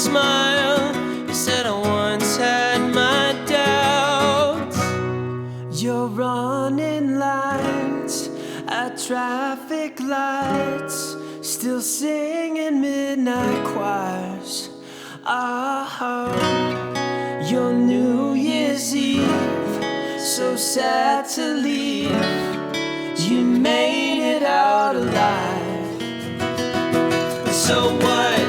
smile. You said I once had my doubts. You're running lines at traffic lights, still singing midnight choirs. Your New Year's Eve, so sad to leave. You made it out alive. So what?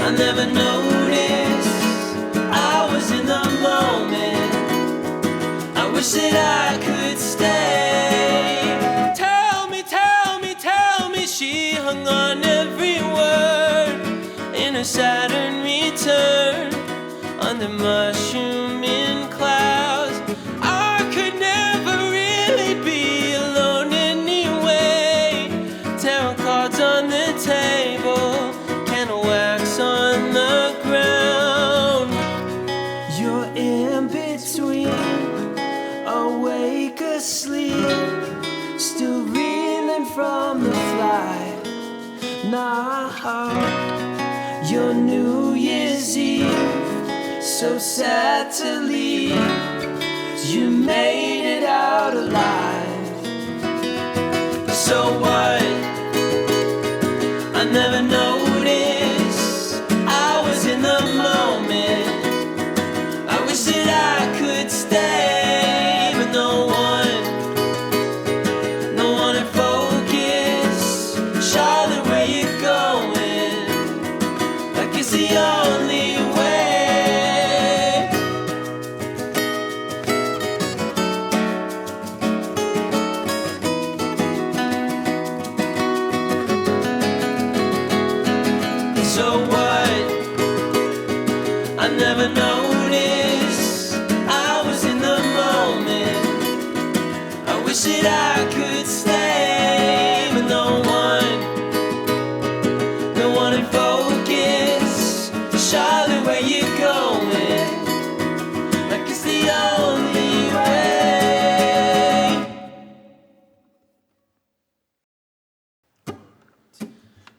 I never noticed. I was in the moment. I wish that I could stay. Tell me, tell me, tell me. She hung on every word in a Saturn return under mushrooming clouds. I could never really be alone anyway. Tarot cards on the table, candle wax on the ground. You're in between, awake, asleep, still reeling from the flight. Your New Year's Eve, so sad to leave. You made it out alive. So what? I never noticed. I was in the moment. I wish that I could stay, but no one in focus. Charlotte, where you going? Like it's the only way. So what? I never noticed. I was in the moment. I wish that I could stay, but no one in focus. Charlotte, where you going? Like it's the only way.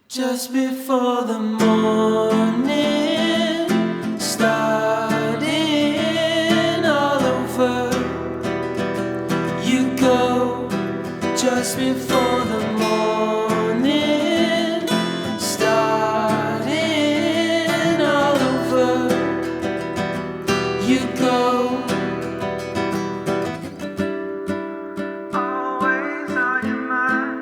Just before the morning starting all over, you go. Just before the morning starting all over, you go. Always on your mind,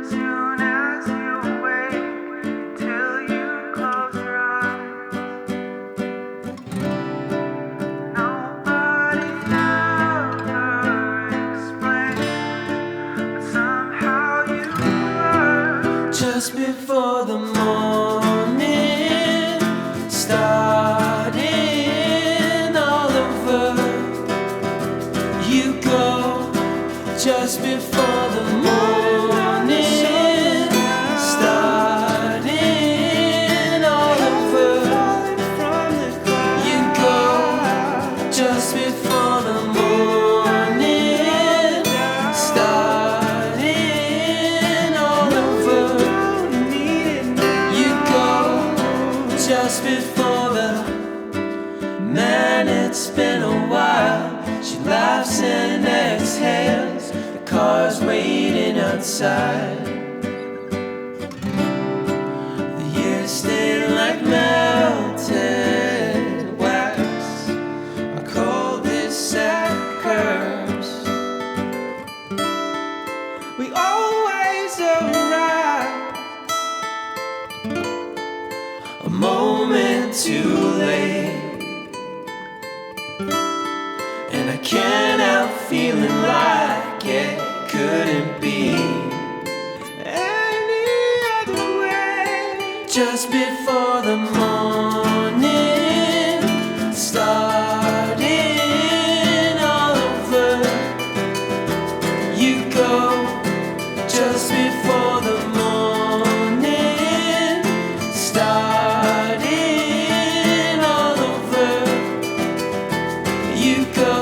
soon as you wake, till you close your eyes. Nobody ever explains, but somehow you learn. Just before the morning starting all over, you go. Just before the morning starting all over, you go. Just before the morning starting all over, you go. Just before the man, it's been a while. She laughs and exhales. The car's waiting outside. The years stay like melted wax. Our cul-de-sac curves. We always arrive a moment too late. And I can't help feeling like it couldn't be any other way. Just before the morning starting all over, you go. Just before the morning starting all over, you go.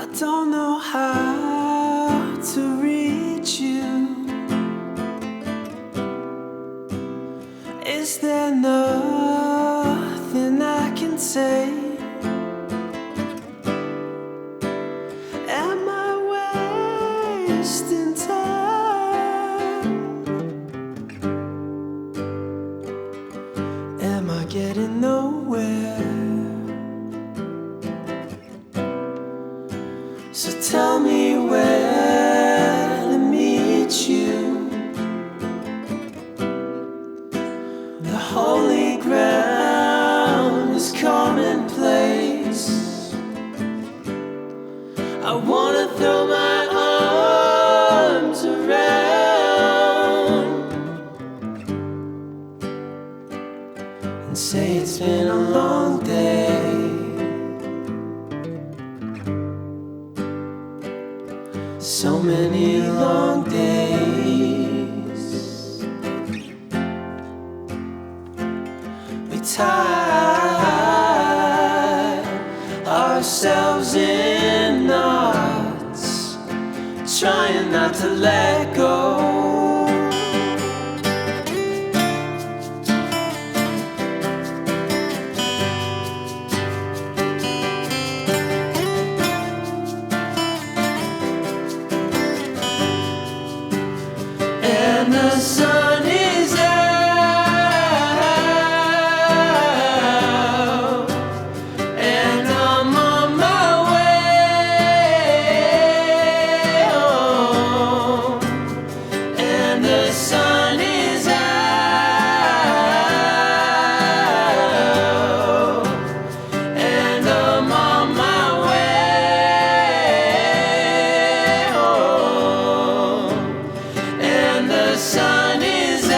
I don't know how to reach you. Is there nothing I can say? Am I wasting time? Am I getting nowhere? So tell me where to meet you. The holy ground is commonplace. I wanna throw my arms around and say it's been a long day. So many long days. We tied ourselves in knots, trying not to let go. And the sun is out, and I'm on my way home. And the sun is out, and I'm on my way home. And the sun is out,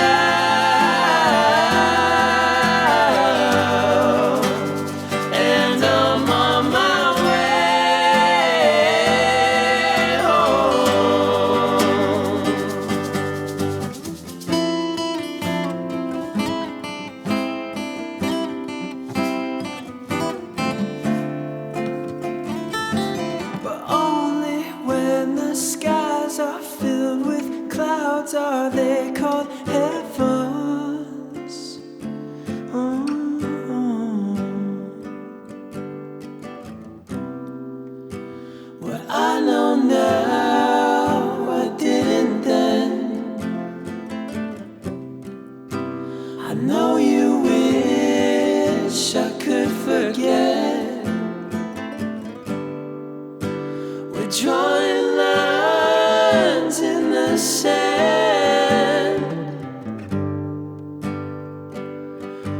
and I'm on my way home. But only when the skies are filled with clouds are they called heavens. What I know now, I didn't then. I know you wish I could forget. We're drawing lines in the sand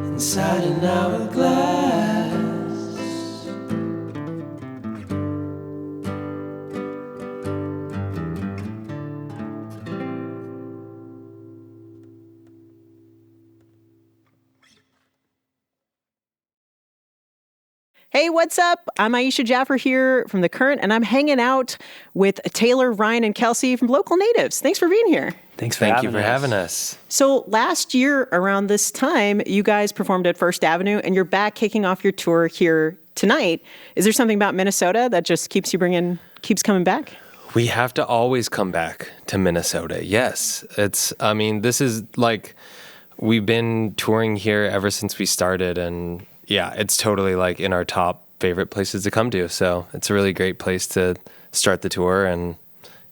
inside an hourglass. Hey, what's up? I'm Ayisha Jaffer here from The Current, and I'm hanging out with Taylor, Ryan, and Kelsey from Local Natives. Thanks for being here. Thank you for having us. So last year around this time, you guys performed at First Avenue, and you're back kicking off your tour here tonight. Is there something about Minnesota that just keeps coming back? We have to always come back to Minnesota. Yes. This is like, we've been touring here ever since we started, and yeah, it's totally like in our top favorite places to come to. So it's a really great place to start the tour, and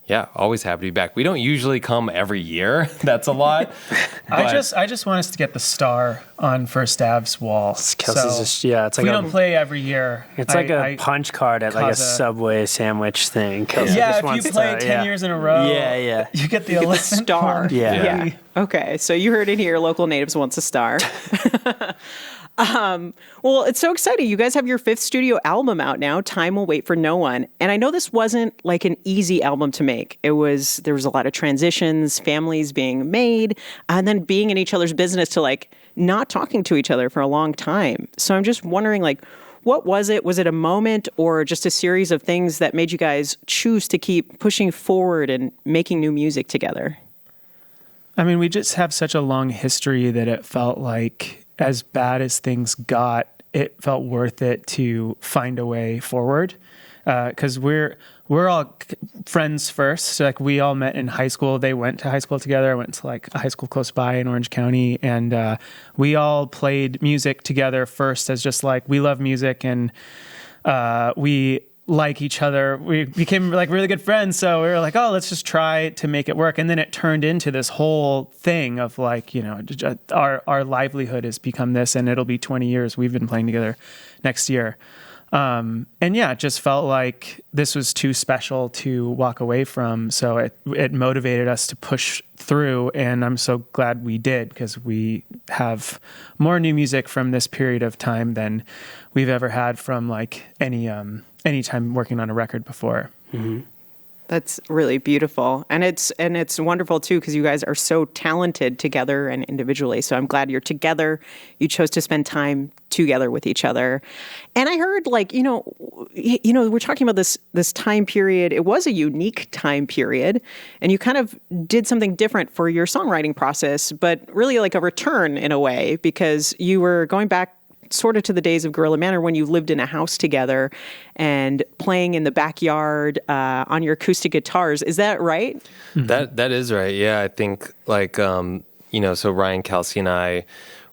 yeah, always happy to be back. We don't usually come every year. That's a lot. I just want us to get the star on First Ave's wall. It's like we don't play every year. It's like a punch card at like a Subway sandwich thing. Yeah, if you play 10 years in a row, you get the 11th star. Yeah. Okay, so you heard it here. Local Natives wants a star. Well, it's so exciting. You guys have your 5th studio album out now, Time Will Wait for No One. And I know this wasn't like an easy album to make. There was a lot of transitions, families being made, and then being in each other's business to like not talking to each other for a long time. So I'm just wondering, like, what was it? Was it a moment or just a series of things that made you guys choose to keep pushing forward and making new music together? I mean, we just have such a long history that it felt like, as bad as things got, it felt worth it to find a way forward. Because we're all friends first. So, like, we all met in high school. They went to high school together. I went to like a high school close by in Orange County, and we all played music together first as just like, we love music, and we like each other. We became like really good friends. So we were like, oh, let's just try to make it work. And then it turned into this whole thing of like, our livelihood has become this, and it'll be 20 years. We've been playing together next year. And yeah, it just felt like this was too special to walk away from. So it motivated us to push through, and I'm so glad we did, because we have more new music from this period of time than we've ever had from like any time working on a record before. Mm-hmm. That's really beautiful. And it's wonderful too, because you guys are so talented together and individually. So I'm glad you're together. You chose to spend time together with each other. And I heard like, we're talking about this time period. It was a unique time period, and you kind of did something different for your songwriting process, but really like a return in a way, because you were going back sort of to the days of Gorilla Manor when you lived in a house together and playing in the backyard on your acoustic guitars. Is that right? Mm-hmm. That is right. Yeah, I think like, so Ryan, Kelcey, and I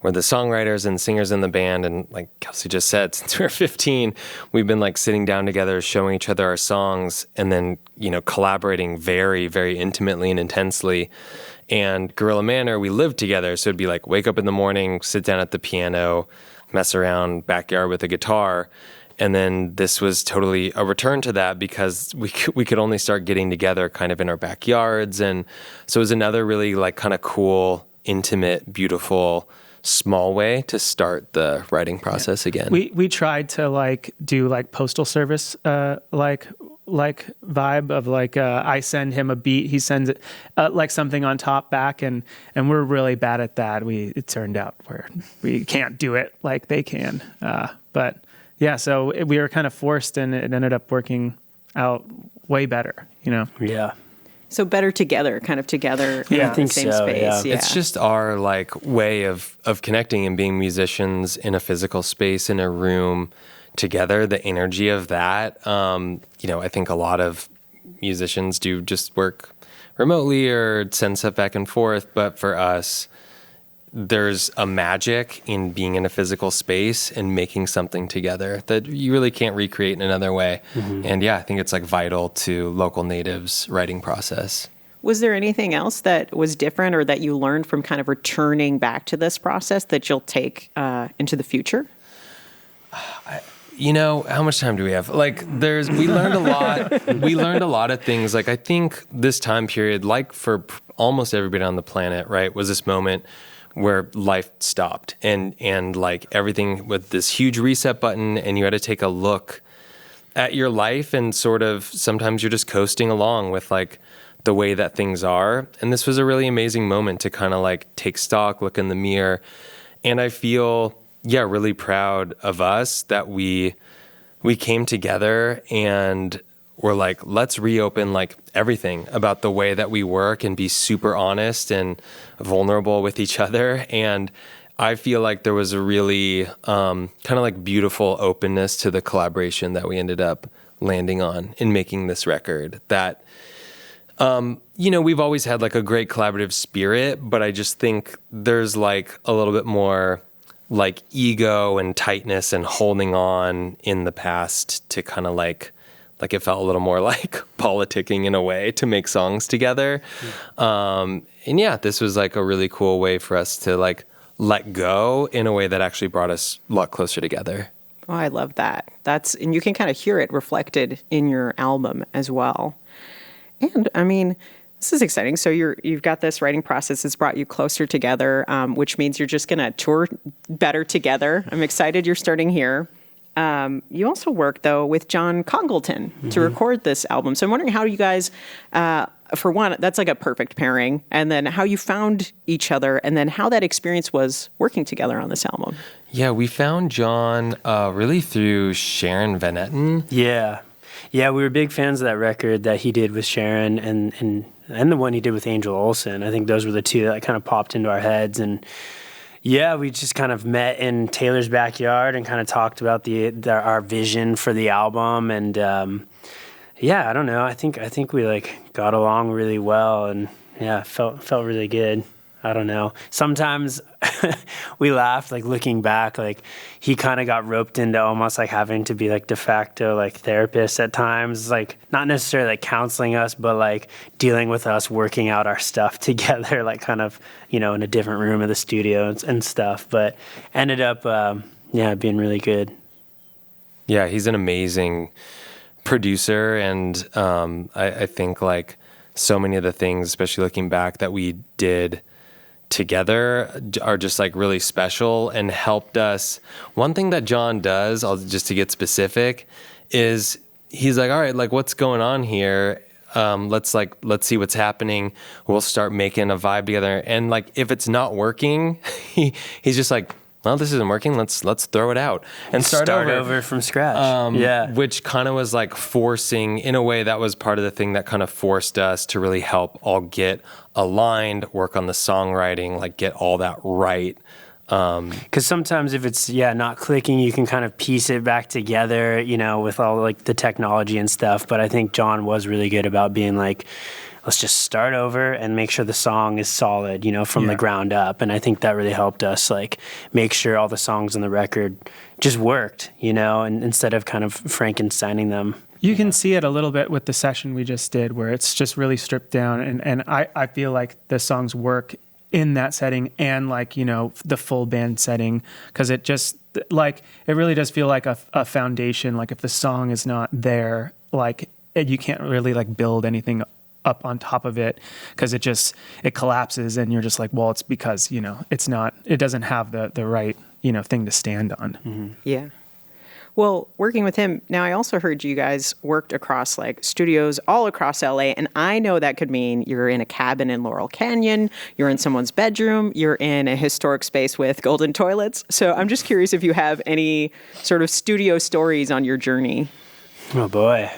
were the songwriters and singers in the band. And like Kelcey just said, since we were 15, we've been like sitting down together, showing each other our songs, and then, collaborating very, very intimately and intensely. And Gorilla Manor, we lived together. So it'd be like, wake up in the morning, sit down at the piano, mess around backyard with a guitar. And then this was totally a return to that, because we could only start getting together kind of in our backyards. And so it was another really like kind of cool, intimate, beautiful, small way to start the writing process again. We tried to like do like Postal Service like vibe of like I send him a beat, he sends it like something on top back, and we're really bad at that. It turned out where we can't do it like they can, but yeah, so we were kind of forced, and it ended up working out way better, Yeah. So better together, kind of together Yeah, in I the think same so, space. yeah. It's just our like way of connecting and being musicians in a physical space, in a room together. The energy of that, I think a lot of musicians do just work remotely or send stuff back and forth. But for us, there's a magic in being in a physical space and making something together that you really can't recreate in another way. Mm-hmm. And yeah, I think it's like vital to local natives' writing process. Was there anything else that was different or that you learned from kind of returning back to this process that you'll take into the future? How much time do we have? Like, we learned a lot. We learned a lot of things. Like, I think this time period, like for almost everybody on the planet, right, was this moment where life stopped and like everything with this huge reset button, and you had to take a look at your life, and sort of sometimes you're just coasting along with like the way that things are. And this was a really amazing moment to kind of like take stock, look in the mirror. And I feel, really proud of us that we came together and we're like, let's reopen like everything about the way that we work and be super honest and vulnerable with each other. And I feel like there was a really kind of like beautiful openness to the collaboration that we ended up landing on in making this record. That, we've always had like a great collaborative spirit, but I just think there's like a little bit more like ego and tightness and holding on in the past to kind of like it felt a little more like politicking in a way to make songs together. And yeah, this was like a really cool way for us to like let go in a way that actually brought us a lot closer together. Oh, I love that. And you can kind of hear it reflected in your album as well. And I mean, this is exciting. So you've got this writing process that's brought you closer together, which means you're just going to tour better together. I'm excited you're starting here. You also work, though, with John Congleton to record this album. So I'm wondering how you guys, for one, that's like a perfect pairing, and then how you found each other, and then how that experience was working together on this album. Yeah, we found John really through Sharon Van Etten. Yeah, we were big fans of that record that he did with Sharon and the one he did with Angel Olsen. I think those were the two that kind of popped into our heads. And yeah, we just kind of met in Taylor's backyard and kind of talked about our vision for the album. And yeah, I don't know. I think we like got along really well, and yeah, felt really good. I don't know. Sometimes we laughed, like looking back, like he kind of got roped into almost like having to be like de facto like therapist at times, like not necessarily like counseling us, but like dealing with us, working out our stuff together, like kind of, you know, in a different room of the studio and stuff. But ended up, being really good. Yeah, he's an amazing producer, and I think like so many of the things, especially looking back, that we did together are just like really special and helped us. One thing that John does, just to get specific, is he's like, all right, like what's going on here? Let's see what's happening. We'll start making a vibe together. And like, if it's not working, he's just like, well, this isn't working. Let's throw it out and start over from scratch. Which kind of was like forcing, in a way, that was part of the thing that kind of forced us to really help all get aligned, work on the songwriting, like get all that right. Because sometimes if it's not clicking, you can kind of piece it back together, you know, with all like the technology and stuff. But I think John was really good about being like, let's just start over and make sure the song is solid, you know, from the ground up. And I think that really helped us like make sure all the songs on the record just worked, you know, and instead of kind of Frankensteining them. You can see it a little bit with the session we just did, where it's just really stripped down. And I feel like the songs work in that setting and like, you know, the full band setting, because it just like, it really does feel like a foundation. Like if the song is not there, like you can't really like build anything up on top of it, because it collapses, and you're just like, well, it's because, you know, it doesn't have the right, you know, thing to stand on. Mm-hmm. Yeah. Well, working with him, now I also heard you guys worked across like studios all across LA, and I know that could mean you're in a cabin in Laurel Canyon, you're in someone's bedroom, you're in a historic space with golden toilets. So I'm just curious if you have any sort of studio stories on your journey. Oh boy.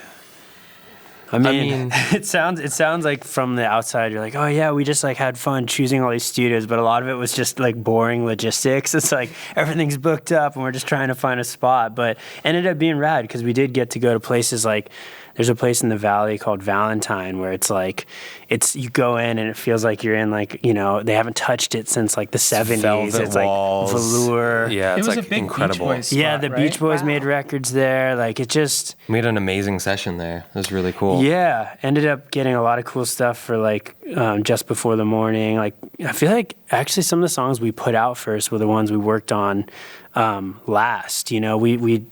I mean, it sounds like from the outside, you're like, oh yeah, we just like had fun choosing all these studios, but a lot of it was just like boring logistics. It's like everything's booked up and we're just trying to find a spot, but ended up being rad because we did get to go to places like, there's a place in the valley called Valentine where it's like, you go in and it feels like you're in like, you know, they haven't touched it since like the 70s. Velvet it's walls. like velour. Yeah, it's it was like a big incredible. Beach Boys spot, Yeah, the right? Beach Boys made records there. Like it just... We had an amazing session there. It was really cool. Yeah, ended up getting a lot of cool stuff for like Just Before the Morning. Like I feel like actually some of the songs we put out first were the ones we worked on last. You know,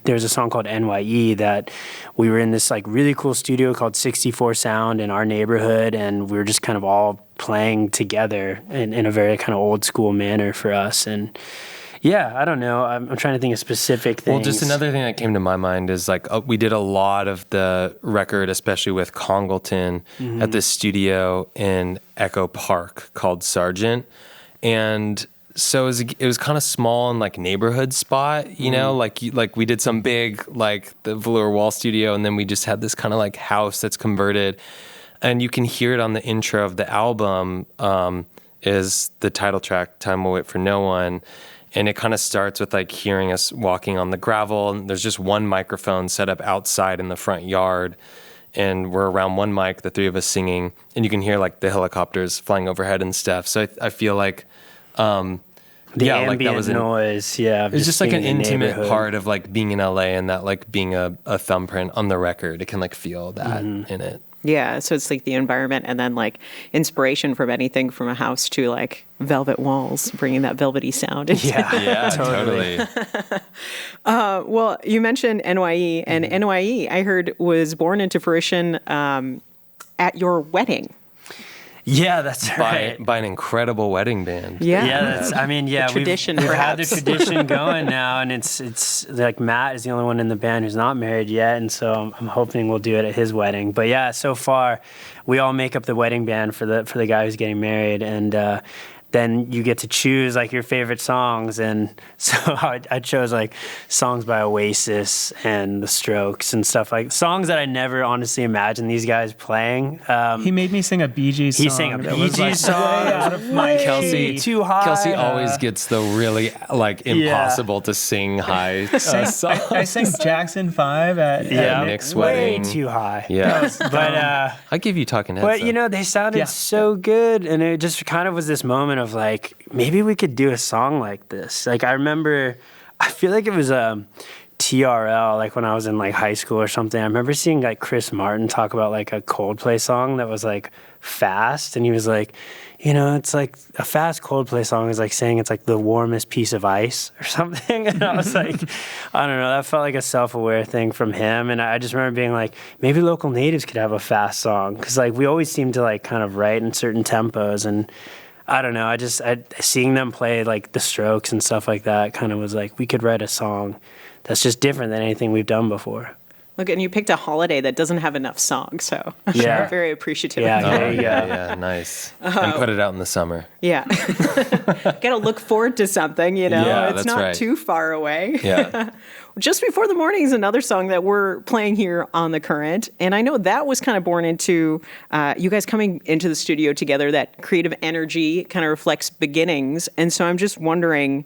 there's a song called NYE that we were in this like really cool studio called 64 Sound in our neighborhood, and we were just kind of all playing together in a very kind of old school manner for us. And yeah, I don't know. I'm trying to think of specific things. Well, just another thing that came to my mind is like we did a lot of the record, especially with Congleton, at this studio in Echo Park called Sargent. And so it was kind of small and like neighborhood spot, you know, like we did some big, like the velour wall studio, and then we just had this kind of like house that's converted. And you can hear it on the intro of the album, is the title track, Time Will Wait for No One. And it kind of starts with like hearing us walking on the gravel, and there's just one microphone set up outside in the front yard. And we're around one mic, the three of us singing, and you can hear like the helicopters flying overhead and stuff. So I feel like, the ambient like that was noise, it was just like an intimate part of like being in LA, and that like being a thumbprint on the record, it can like feel that in it. Yeah, so it's like the environment and then like inspiration from anything from a house to like velvet walls, bringing that velvety sound into Yeah, totally. Well, you mentioned NYE, and NYE, I heard, was born into fruition at your wedding. Yeah, that's right. By an incredible wedding band. Yeah. Tradition. We've had the tradition going now, and it's like Matt is the only one in the band who's not married yet, and so I'm hoping we'll do it at his wedding. But yeah, so far we all make up the wedding band for the guy who's getting married, and then you get to choose like your favorite songs. And so I chose like songs by Oasis and The Strokes and stuff, like songs that I never honestly imagined these guys playing. He made me sing a Bee Gees song. He sang a that Bee was, like, Gees song. way out of my Kelsey, too high. Kelsey always gets the really like impossible to sing high song. I sang Jackson 5 at Nick's way wedding. too high. Yeah, But I give you Talking Heads. But though. you know, they sounded so good, and it just kind of was this moment of like, maybe we could do a song like this. Like I remember, I feel like it was TRL, like when I was in like high school or something. I remember seeing like Chris Martin talk about like a Coldplay song that was like fast, and he was like, you know, it's like a fast Coldplay song is like saying it's like the warmest piece of ice or something. And I was like, I don't know, that felt like a self-aware thing from him. And I just remember being like, maybe Local Natives could have a fast song, because like we always seem to like kind of write in certain tempos. And I don't know, seeing them play like The Strokes and stuff like that kind of was like, we could write a song that's just different than anything we've done before. Look, and you picked a holiday that doesn't have enough songs, so Yeah. I'm very appreciative Yeah, of that. there you go. yeah, nice. And put it out in the summer. Yeah. Got to look forward to something, you know. Yeah, it's that's not right. too far away. Yeah. Just Before the Morning is another song that we're playing here on The Current. And I know that was kind of born into you guys coming into the studio together. That creative energy kind of reflects beginnings. And so I'm just wondering,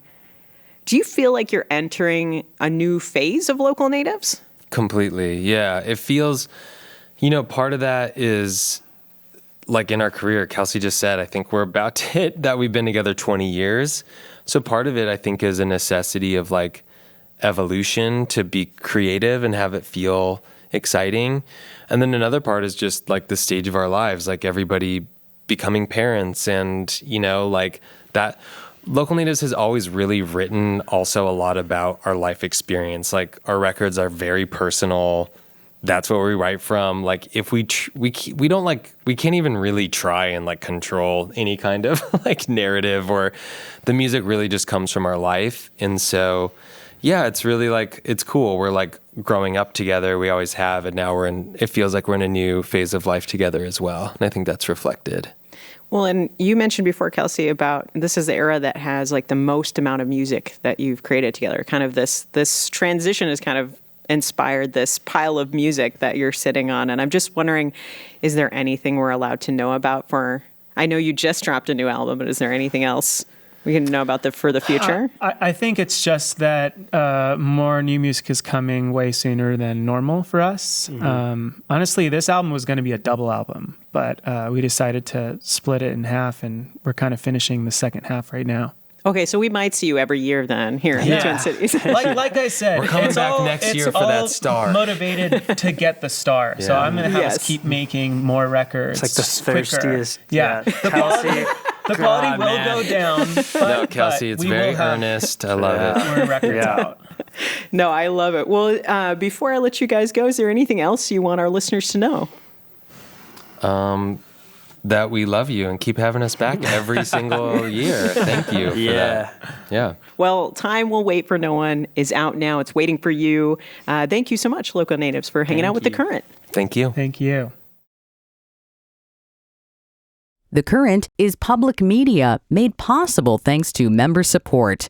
do you feel like you're entering a new phase of Local Natives? Completely. Yeah. It feels, you know, part of that is like in our career, Kelcey just said, I think we're about to hit that we've been together 20 years. So part of it, I think, is a necessity of like evolution to be creative and have it feel exciting. And then another part is just like the stage of our lives, like everybody becoming parents and, you know, like that. Local Natives has always really written also a lot about our life experience. Like our records are very personal. That's what we write from. Like if we don't like, we can't even really try and like control any kind of like narrative, or the music really just comes from our life. And so, yeah, it's really like, it's cool. We're like growing up together. We always have. And now it feels like we're in a new phase of life together as well. And I think that's reflected. Well, and you mentioned before, Kelcey, about this is the era that has like the most amount of music that you've created together. Kind of this transition has kind of inspired this pile of music that you're sitting on. And I'm just wondering, is there anything we're allowed to know about I know you just dropped a new album, but is there anything else we can know about for the future? I think it's just that more new music is coming way sooner than normal for us. Mm-hmm. Honestly, this album was going to be a double album, but we decided to split it in half, and we're kind of finishing the second half right now. Okay, so we might see you every year then here in the Twin Cities. like I said, we're coming back next year for that star. Motivated to get the star, so I'm going to have us keep making more records. It's like the thirstiest. Yeah. The quality will go down. No, Kelcey, it's very earnest. I love it. More records out. No, I love it. Well, before I let you guys go, is there anything else you want our listeners to know? That we love you and keep having us back every single year. Thank you for that. Yeah. Well, Time Will Wait for No One is out now. It's waiting for you. Thank you so much, Local Natives, for hanging out with The Current. Thank you. Thank you. The Current is public media made possible thanks to member support.